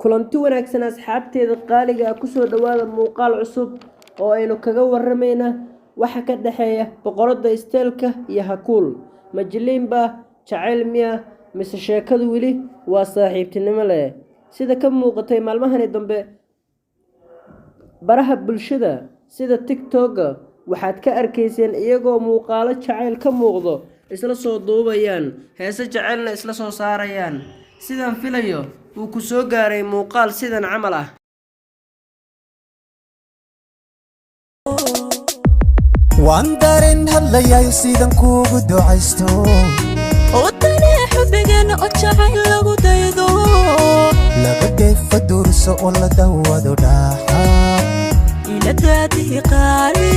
kulanti wanaagsan asxaabteeda qaaliga ah kusoo dhawaada muuqaal cusub oo aynu kaga waramayna waxa ka dhaxeeya boqorada isteelka iyo hakuul majliinba jacayl miya mise sheekadu wili waa saaxiibtinimo leh sida ka muuqatay maalmahani dambe baraha bulshada sida TikTok waxaad ka arkayseen iyagoo muuqaalo jacayl ka muuqdo isla soo duubayaan heese jacaylna isla soo saarayaan sidaan filayo uu ku soo gaaray muuqaal sidan camal ah waan dareen hadlayay sidan kuugu ducaysto oo tani xubbigeena oo jacayl lagu daydo laga deefa durso oo la dawado dhaxa ila daadihi qaali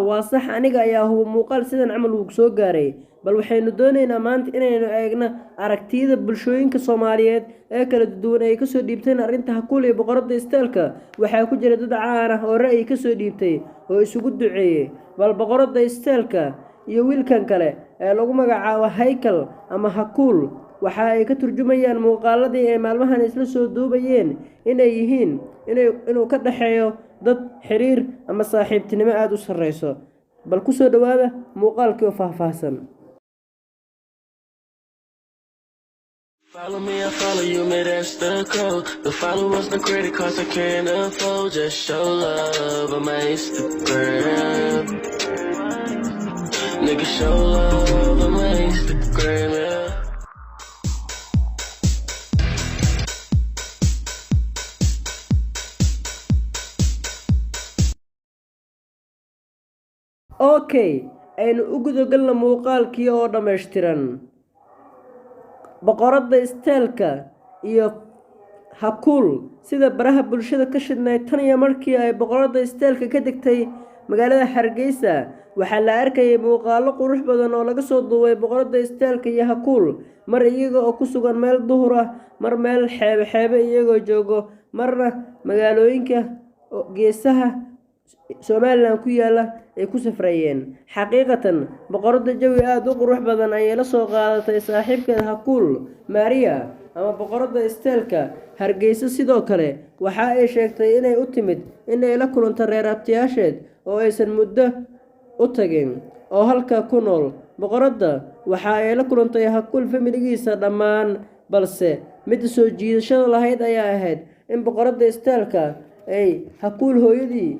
waa sax aniga ayaa hubo muuqaal sidan camal uu soo gaaray bal waxaynu doonaynaa maanta inaynu eegno aragtiyada bulshooyinka Soomaaliyeed ee kala duwan ay ka soo dhiibteen arrinta hakuul iyo boqorada isteelka waxaa ku jira dad caan ah oo ra'yi ka soo dhiibtay oo isugu duceeyay bal boqorada isteelka iyo wiilkan kale ee lagu magacaabo Haykal ama Hakuul waxa ay ka turjumayaan muuqaaladii ay maalmahan isla soo duubayeen inay yihiin inuu ka dhaxeeyo dad xiriir ama saaxiibtinimo aad u sareyso bal ku soo dhawaada muuqaalkii oo faahfaahsan Follow me, I follow you, man, that's the code. The followers, the credit cards I can't afford. Just show love on my Instagram. Nigga, show love on my Instagram, yeah. Okay, aynu u gudagalna muuqaalkii oo dhameystiran boqorada isteelka iyo hakuul sida baraha bulshada ka shidnay tan iyo markii ay boqorada isteelka ka degtay magaalada Hargeysa waxaa la arkayay muuqaalo qurux badan oo laga soo duubay boqorada isteelka iyo hakuul mar iyaga oo ku sugan meel duhur ah mar meel xeebe iyagoo joogo marna magaalooyinka geesaha Soomaaliland ku yaala ay ku safrayeen xaqiiqatan boqorada jawi aad u qurux badan ay la soo qaadatay saaxiibkeeda Hakuul Maria ama boqorada isteelka Hargeysa sidoo kale waxa ay sheegtay inay u timid inay la kulanto reer abtiyaasheed oo aysan muddo u tagin oo halka ku nool boqorada waxa ay la kulantay Hakuul familigiisa dhammaan balse mid soo jiidashada lahayd ayaa ahayd in boqorada isteelka ay Hakuul hooyadii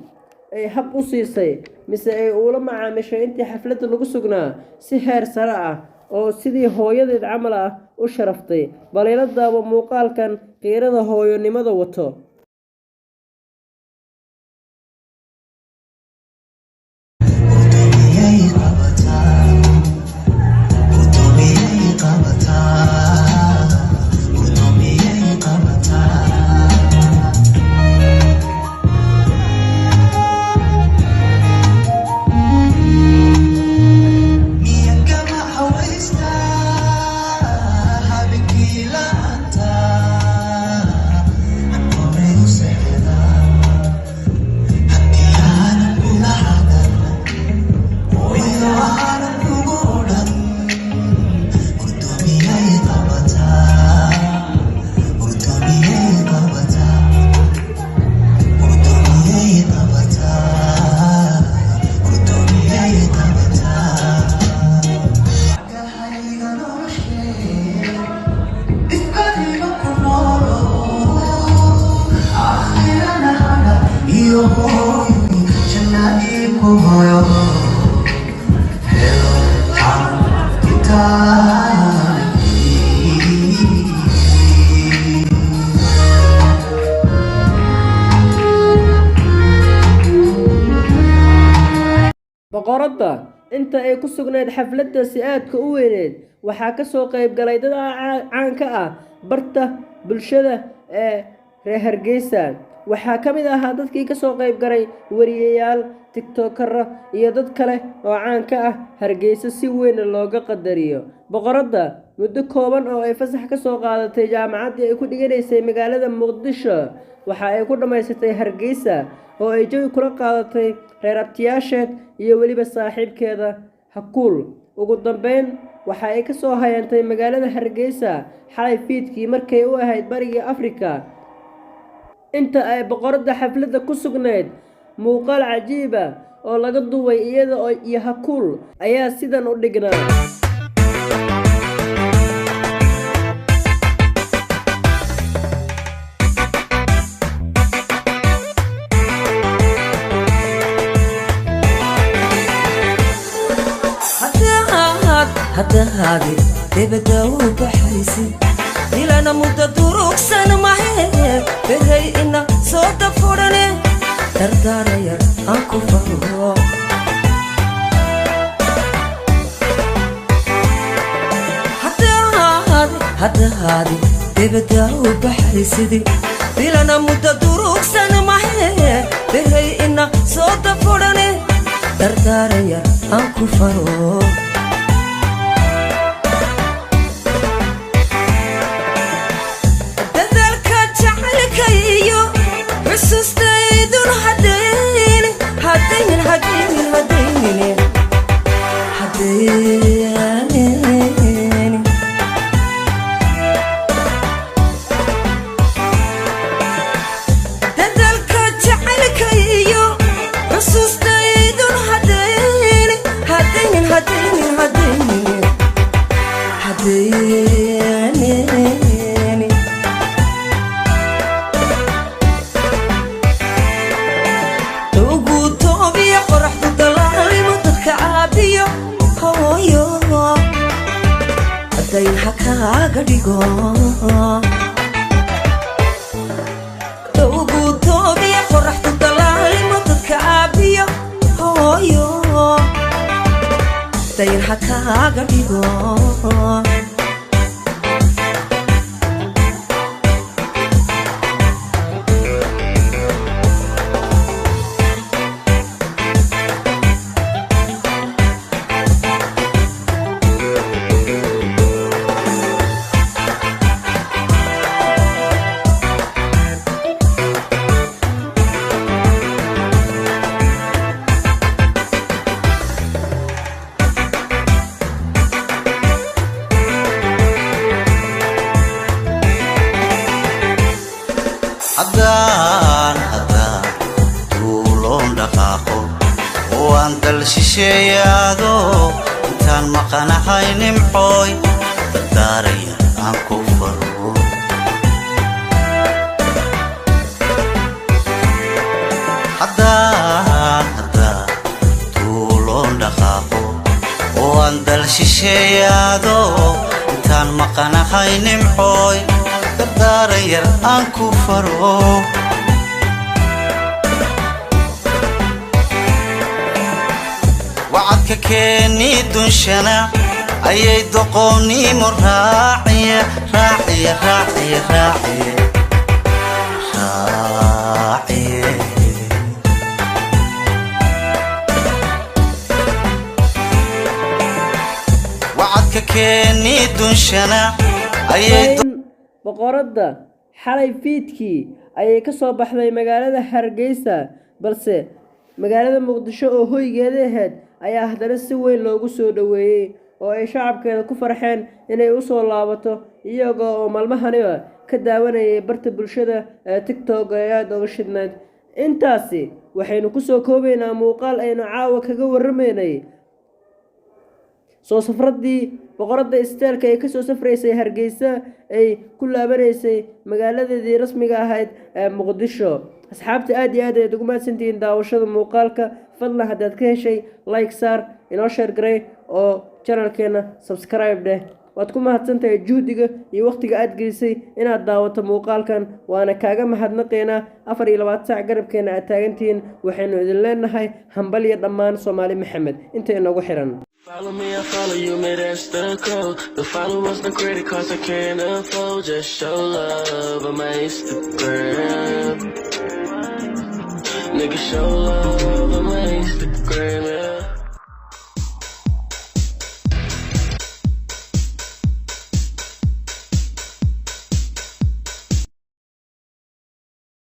ay hab u siisay mise ay ula macaamishay intii xafladda lagu sugnaa si heer sare ah oo sidii hooyadeed camal ah u sharaftay bal ila daabo muuqaalkan qiirada hooyonimada wato boqorada inta ay ku sugnayd xafladda si aadka u weyneed waxaa ka soo qayb galay dad caan ka ah barta bulshada ee reer Hargeysa waxaa ka mid ahaa dadkii ka soo qayb galay wariyayaal TikToker iyo dad kale oo caan ka ah Hargeysa si weyn looga qadariyo boqorada muddo kooban oo ay fasax ka soo qaadatay jaamacaddii ay ku dhiganaysay magaalada muqdisho waxa ay ku dhammaysatay hargeysa oo ay jawi kula qaadatay reer abtiyaasheed iyo weliba saaxiibkeeda hakuul ugu dambeyn waxa ay ka soo hayantay magaalada hargeysa xalay fiidkii markay u ahayd barigii afrika inta ay boqoradda xafladda ku sugnayd muuqaal cajiiba oo laga duubay iyada iyo hakuul ayaa sidan u dhignaa. haddahaadi debadda u baxaysid ilana muddo durugsan mahe beray ina soo dafurane dardaarayar aan ku faro haddahaadi debadda u baxaysid ilana muddo durugsan mahe beray ina soo dafurane dardaarayar aan ku faro xusuustaydun hadaynin dadalka jacaylka iyo xusuustaydun hadaynin dayn hakaaga dhigo ugu toobiya qoraxdu dalaalimo dadka caabiyo hooyo dayn hakaaga dhigo haddaan duuloon dhaqaaqo oo aan dal shisheeyaado intaan maqanahay nimcooy dardaaraya aan ku faro haddaan duuloon dhaqaaqo oo aan dal shisheeyaado intaan maqanahay nimcooy dardaarayar aan ku faro wacadka keeni dunshana ayay doqoonnimo raaciye wacadka keeni dunshana ayay boqoradda xalay fiidkii ayay ka soo baxday magaalada hargeysa balse magaalada muqdisho oo hoygeeda ahayd ayaa haddana si weyn loogu soo dhoweeyey oo ay shacabkeeda ku farxeen inay u soo laabato iyagoo oo maalmahaniba ka daawanayay barta bulshada ee TikTok ee aad uga shidnayd. intaasi waxaynu ku soo koobaynaa muuqaal aynu caawa kaga warramaynay soo safradii boqoradda isteelka ay ka soo safraysay hargeysa ay ku laabanaysay magaaladeedii rasmiga ahayd ee muqdisho. asxaabta aad iyo aad ayaad ugu mahadsantihiin daawashada muuqaalka. fadlan haddaad ka heshay like saar, inoo share garey oo channelkeena subscribe dheh. waad ku mahadsantahay juhdiga iyo waqtiga aad gelisay inaad daawato muuqaalkan, waana kaaga mahadnaqaynaa. 24 saac garabkeena aad taagantihiin. waxaynu idin leenahay hambal iyo dhammaan Soomaali Maxamed inta inoogu xiran. Follow me, I follow you, man, that's the code. The followers, the credit cards I can't afford. Just show love on my Instagram. Nigga, show love on my Instagram.